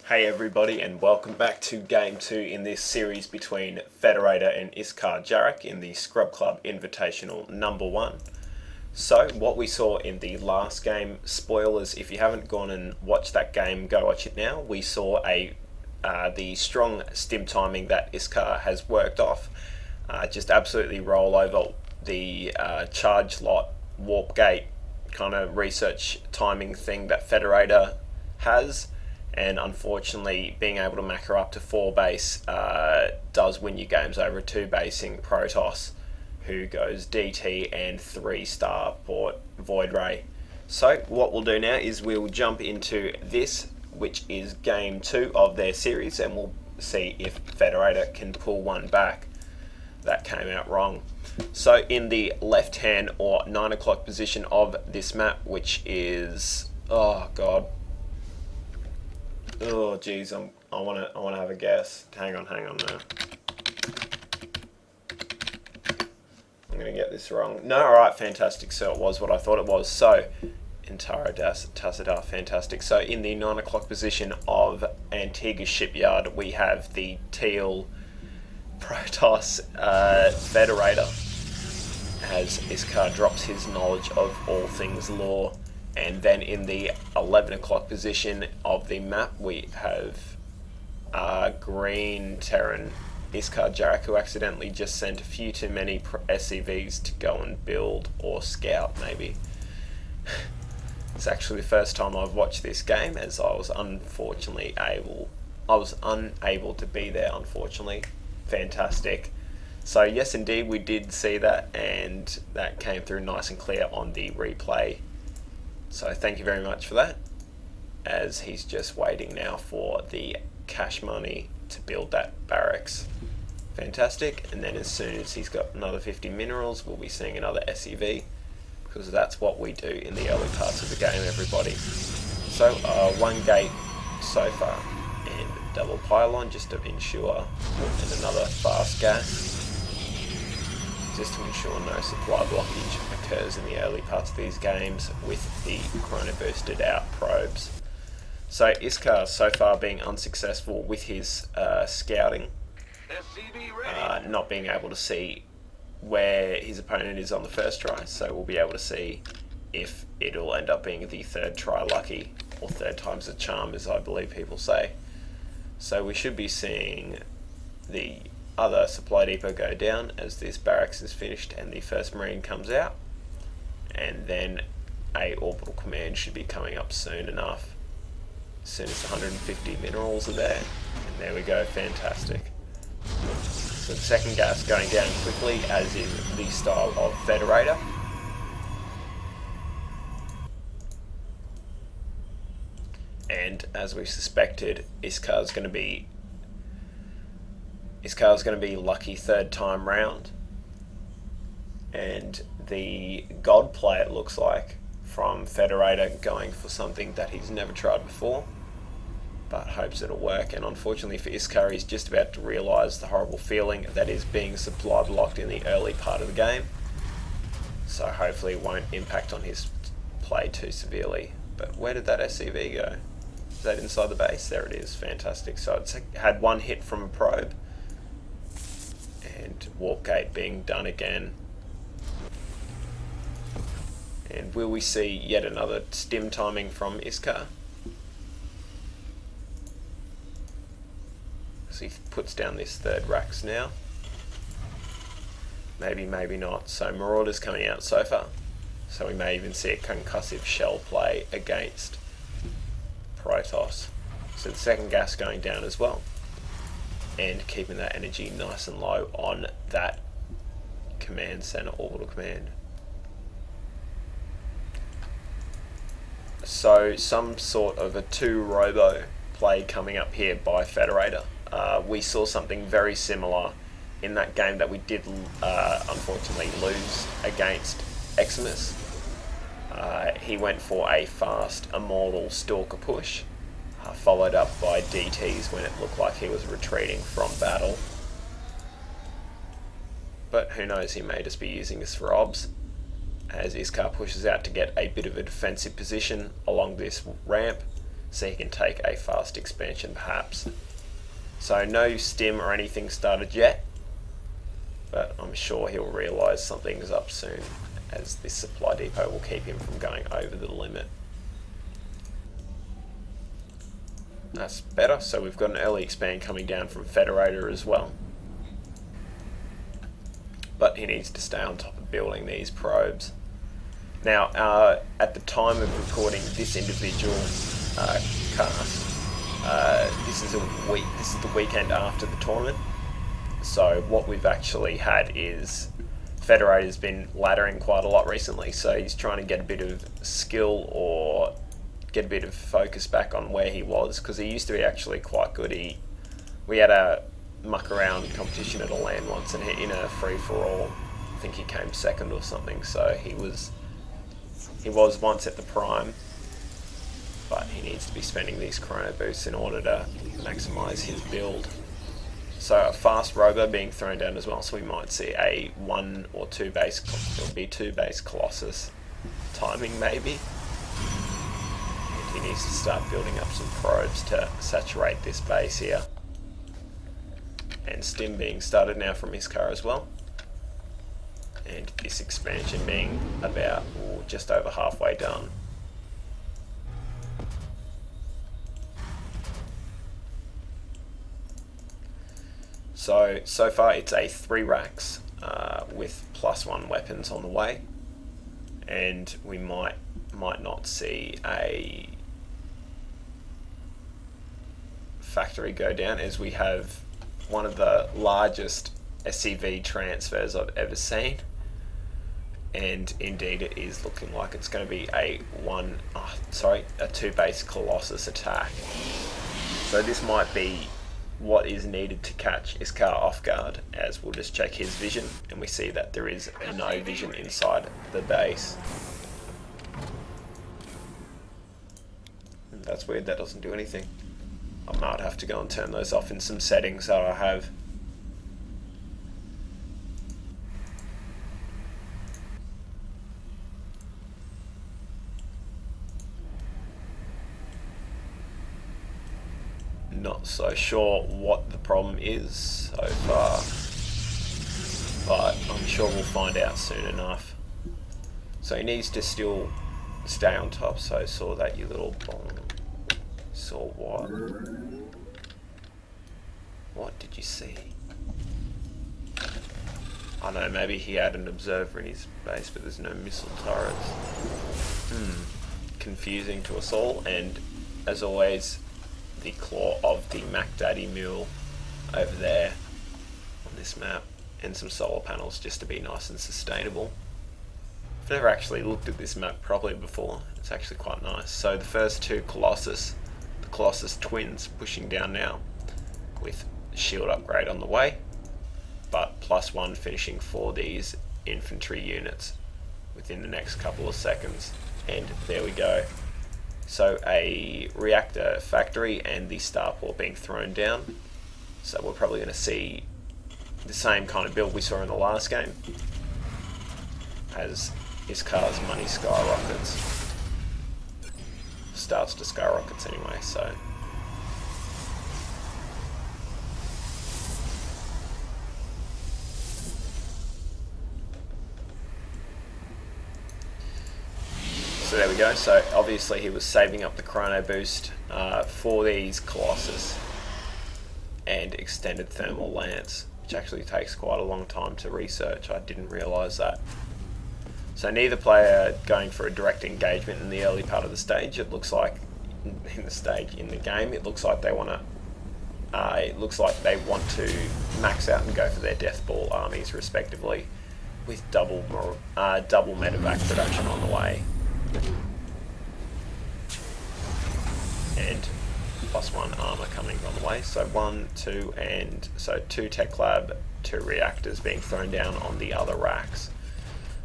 Hey everybody, and welcome back to Game 2 in this series between Federator and Iskar Jarek in the Scrub Club Invitational number 1. So, what we saw in the last game, spoilers, if you haven't gone and watched that game, go watch it now. We saw the strong stim timing that Iskar has worked off. Just absolutely roll over the charge lot, warp gate kind of research timing thing that Federator has. And unfortunately, being able to macro up to 4 base does win you games over a 2 basing Protoss, who goes DT and 3-star port Void Ray. So what we'll do now is we'll jump into this, which is game 2 of their series, and we'll see if Federator can pull one back. That came out wrong. So in the left hand or 9 o'clock position of this map, which is, oh god, oh geez, I wanna have a guess. Hang on now. I'm gonna get this wrong. No, alright, fantastic. So it was what I thought it was. So Intaro Tassadar, fantastic. So in the 9 o'clock position of Antigua Shipyard, we have the teal Protoss Federator, as Iskar drops his knowledge of all things lore. And then in the 11 o'clock position of the map, we have green Terran Iskar Jarek, who accidentally just sent a few too many SCVs to go and build or scout, maybe. It's actually the first time I've watched this game, as I was unable to be there, unfortunately. Fantastic. So yes, indeed, we did see that, and that came through nice and clear on the replay. So thank you very much for that, as he's just waiting now for the cash money to build that barracks. Fantastic. And then as soon as he's got another 50 minerals, we'll be seeing another SEV, because that's what we do in the early parts of the game, everybody. So 1 gate so far, and double pylon just to ensure, and another fast gas, just to ensure no supply blockage occurs in the early parts of these games with the chrono boosted out probes. So Iskar so far being unsuccessful with his scouting, not being able to see where his opponent is on the first try, so we'll be able to see if it'll end up being the 3rd try lucky, or 3rd time's a charm, as I believe people say. So we should be seeing the other supply depot go down as this barracks is finished and the first marine comes out, and then a orbital command should be coming up soon enough, as soon as 150 minerals are there. And there we go, fantastic. So the second gas going down quickly, as in the style of Federator. And as we suspected, Iskar's going to be lucky 3rd time round, and the God play, it looks like, from Federator, going for something that he's never tried before, but hopes it'll work. And unfortunately for Iskar, he's just about to realise the horrible feeling that is being supply blocked in the early part of the game, so hopefully it won't impact on his play too severely. But where did that SCV go? Is that inside the base? There it is, fantastic. So it's had 1 hit from a probe, and warp gate being done again. And will we see yet another stim timing from Iskar? So he puts down this 3rd racks now. Maybe, maybe not. So Marauder's coming out so far. So we may even see a concussive shell play against Protoss. So the 2nd gas going down as well, and keeping that energy nice and low on that command center orbital command. So some sort of a 2 robo play coming up here by Federator. We saw something very similar in that game that we did unfortunately lose against Eximus. He went for a fast Immortal Stalker push, followed up by DTs when it looked like he was retreating from battle. But who knows, he may just be using this for obs, as Iskar pushes out to get a bit of a defensive position along this ramp, so he can take a fast expansion perhaps. So no stim or anything started yet, but I'm sure he'll realise something's up soon, as this supply depot will keep him from going over the limit. That's better, so we've got an early expand coming down from Federator as well. But he needs to stay on top of building these probes. Now, at the time of recording this individual cast, this is the weekend after the tournament. So what we've actually had is Federator's been laddering quite a lot recently, so he's trying to get a bit of skill or get a bit of focus back on where he was, because he used to be actually quite good. We had a muck around competition at a LAN once, and in a free for all, I think he came second or something. So he was once at the prime, but he needs to be spending these chrono boosts in order to maximise his build. So a fast robo being thrown down as well, so we might see a 1 or 2 base, it'll be 2 base Colossus timing maybe. And he needs to start building up some probes to saturate this base here. And stim being started now from his car as well. And this expansion being about just over halfway done. So far it's a 3 racks with +1 weapons on the way, and we might not see a factory go down, as we have one of the largest SCV transfers I've ever seen, and indeed it is looking like it's going to be a 2 base Colossus attack. So this might be what is needed to catch Iskar off guard, as we'll just check his vision and we see that there is no vision inside the base. That's weird, that doesn't do anything. I might have to go and turn those off in some settings that I have. Not so sure what the problem is so far, but I'm sure we'll find out soon enough. So he needs to still stay on top, so I saw that, you little bomb. Saw what? What did you see? I know, maybe he had an observer in his base, but there's no missile turrets. Confusing to us all, and as always, the claw of the Mac Daddy mule over there on this map, and some solar panels just to be nice and sustainable. I've never actually looked at this map properly before. It's actually quite nice. So the first 2 Colossus, the Colossus twins, pushing down now with shield upgrade on the way, but +1 finishing for these infantry units within the next couple of seconds. And there we go. So a reactor factory and the starport being thrown down. So we're probably going to see the same kind of build we saw in the last game, as his car's money skyrockets. Starts to skyrockets anyway, so. So there we go. So obviously he was saving up the chrono boost for these Colossus and extended thermal lance, which actually takes quite a long time to research. I didn't realise that. So neither player going for a direct engagement in the early part of the stage. It looks like in the game, it looks like they want to max out and go for their death ball armies respectively, with double medevac production on the way. And +1 armor coming on the way. So 1, 2, and so 2 tech lab, 2 reactors being thrown down on the other racks.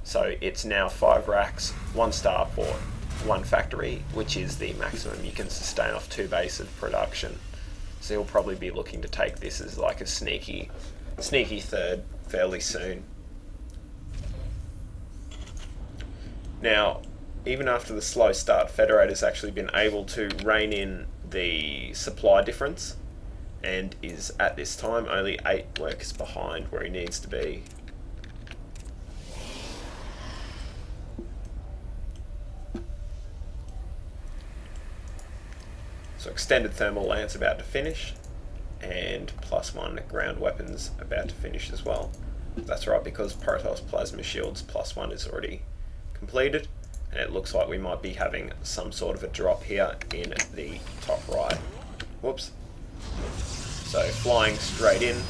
So it's now 5 racks, 1 starport, 1 factory, which is the maximum you can sustain off 2 base of production. So he'll probably be looking to take this as like a sneaky third fairly soon. Now, even after the slow start, Federator's actually been able to rein in the supply difference and is at this time only 8 workers behind where he needs to be. So extended thermal lance about to finish, and +1 ground weapons about to finish as well. That's right, because Protoss plasma shields +1 is already completed, and it looks like we might be having some sort of a drop here in the top right. Whoops. So flying straight in,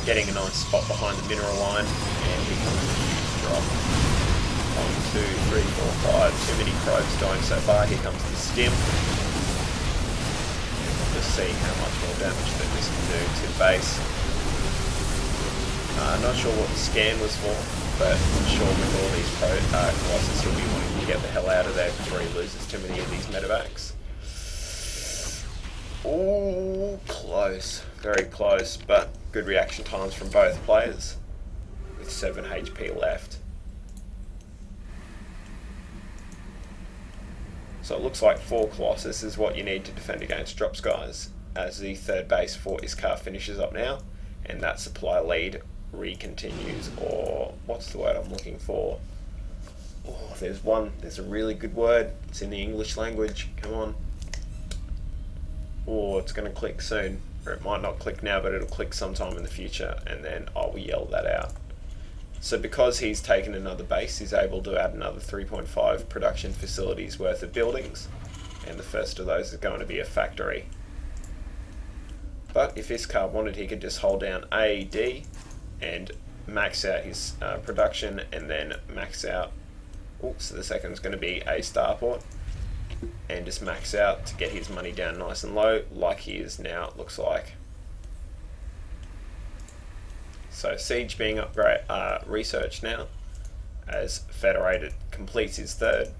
getting a nice spot behind the mineral line, and here comes the huge drop. 1, 2, 3, 4, 5. Too many probes going so far. Here comes the stim. We'll just see how much more damage that this can do to the base. Not sure what the scan was for, but I'm sure with all these Colossus he'll be wanting to get the hell out of there before he loses too many of these medevacs. Oh, close. Very close, but good reaction times from both players with 7 HP left. So it looks like 4 Colossus is what you need to defend against drop skies, as the third base for Iskar finishes up now, and that supply lead re-continues, or what's the word I'm looking for? Oh, there's a really good word. It's in the English language. Come on. Oh, it's going to click soon. Or it might not click now, but it'll click sometime in the future, and then I'll yell that out. So because he's taken another base, he's able to add another 3.5 production facilities worth of buildings, and the first of those is going to be a factory. But if Iskar wanted, he could just hold down A, D, and max out his production, and then max out, so the second is going to be a starport, and just max out to get his money down nice and low, like he is now, it looks like. So Siege being researched now, as Federated completes his third,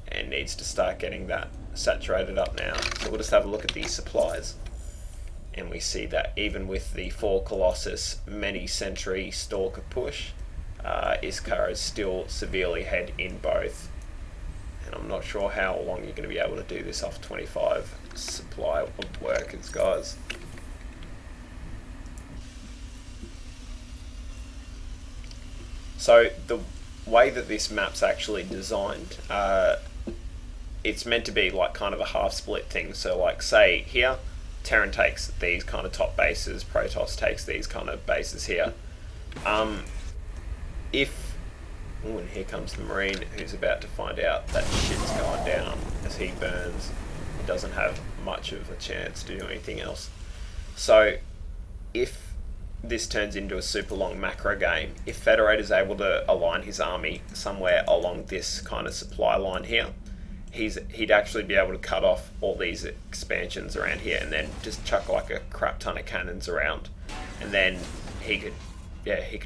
and needs to start getting that saturated up now. So we'll just have a look at these supplies, and we see that even with the 4 Colossus many century Stalker push, Iskar is still severely ahead in both. And I'm not sure how long you're going to be able to do this off 25 supply of workers, guys. So the way that this map's actually designed, it's meant to be like kind of a half split thing. So like say here, Terran takes these kind of top bases, Protoss takes these kind of bases here. And here comes the Marine, who's about to find out that shit's going down as he burns. He doesn't have much of a chance to do anything else. So if this turns into a super long macro game, if Federator's able to align his army somewhere along this kind of supply line here, he'd actually be able to cut off all these expansions around here and then just chuck like a crap ton of cannons around, and then he could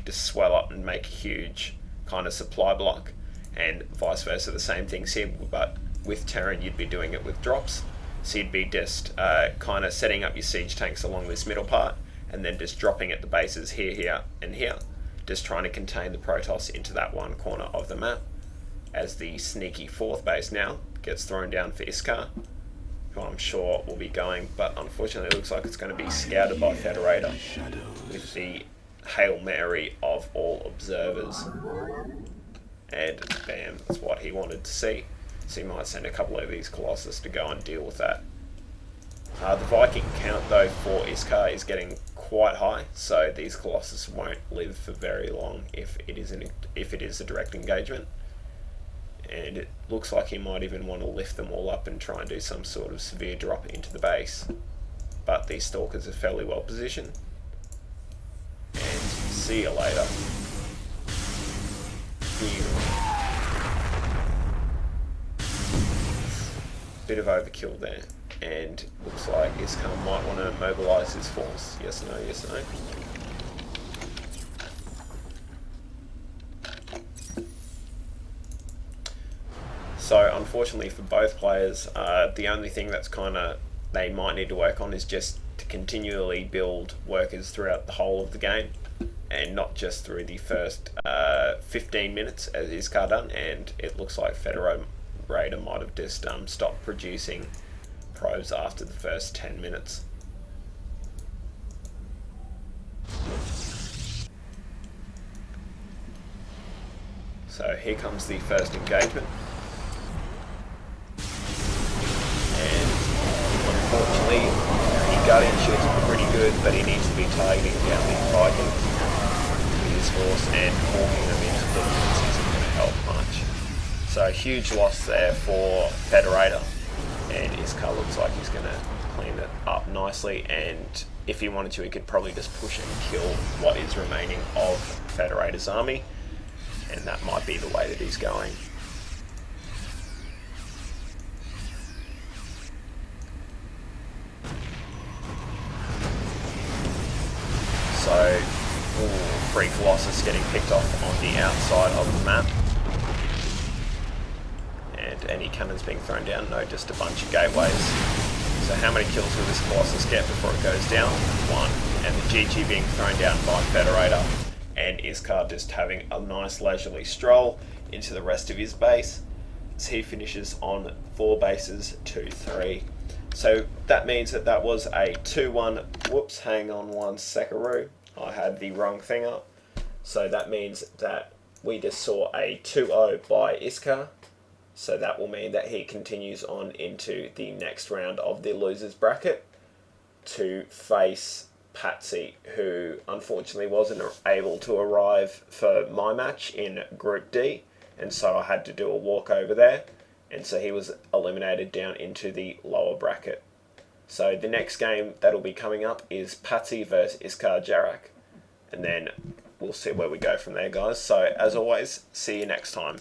just swell up and make a huge kind of supply block, and vice versa, the same things here, but with Terran you'd be doing it with drops. So you'd be just kind of setting up your siege tanks along this middle part, and then just dropping at the bases here, and here, just trying to contain the Protoss into that one corner of the map, as the sneaky 4th base now gets thrown down for Iskar, who I'm sure will be going, but unfortunately it looks like it's going to be scouted by Federator with the Hail Mary of all observers, and bam, that's what he wanted to see. So he might send a couple of these Colossus to go and deal with that. The Viking count though for Iskar is getting quite high, so these Colossus won't live for very long if it is a direct engagement, and it looks like he might even want to lift them all up and try and do some sort of severe drop into the base. But these Stalkers are fairly well positioned. And see you later. Bit of overkill there, and looks like Iskar might want to mobilise his force. Yes, no, yes, no. So unfortunately for both players, the only thing that's kind of they might need to work on is just to continually build workers throughout the whole of the game, and not just through the first 15 minutes as Iskar done, and it looks like Federator Raider might have just stopped producing probes after the first 10 minutes. So here comes the first engagement. And unfortunately, the Guardian shields are pretty good, but he needs to be targeting down the Vikings with his force, and walking them into the woods isn't going to help much. So a huge loss there for Federator, and Iskar looks like he's going to clean it up nicely, and if he wanted to, he could probably just push and kill what is remaining of Federator's army, and that might be the way that he's going. So, free Colossus getting picked off on the outside of the map. And any cannons being thrown down? No, just a bunch of gateways. So how many kills will this Colossus get before it goes down? 1. And the GG being thrown down by Federator. And Iskar just having a nice leisurely stroll into the rest of his base. So he finishes on 4 bases, 2-3. So that means that that was a 2-1. Whoops, hang on one second. I had the wrong thing up. So that means that we just saw a 2-0 by Iskar. So that will mean that he continues on into the next round of the losers bracket to face Patsy, who unfortunately wasn't able to arrive for my match in Group D, and so I had to do a walkover there, and so he was eliminated down into the lower bracket. So the next game that'll be coming up is Patsy versus Iskar Jarak, and then we'll see where we go from there, guys. So as always, see you next time.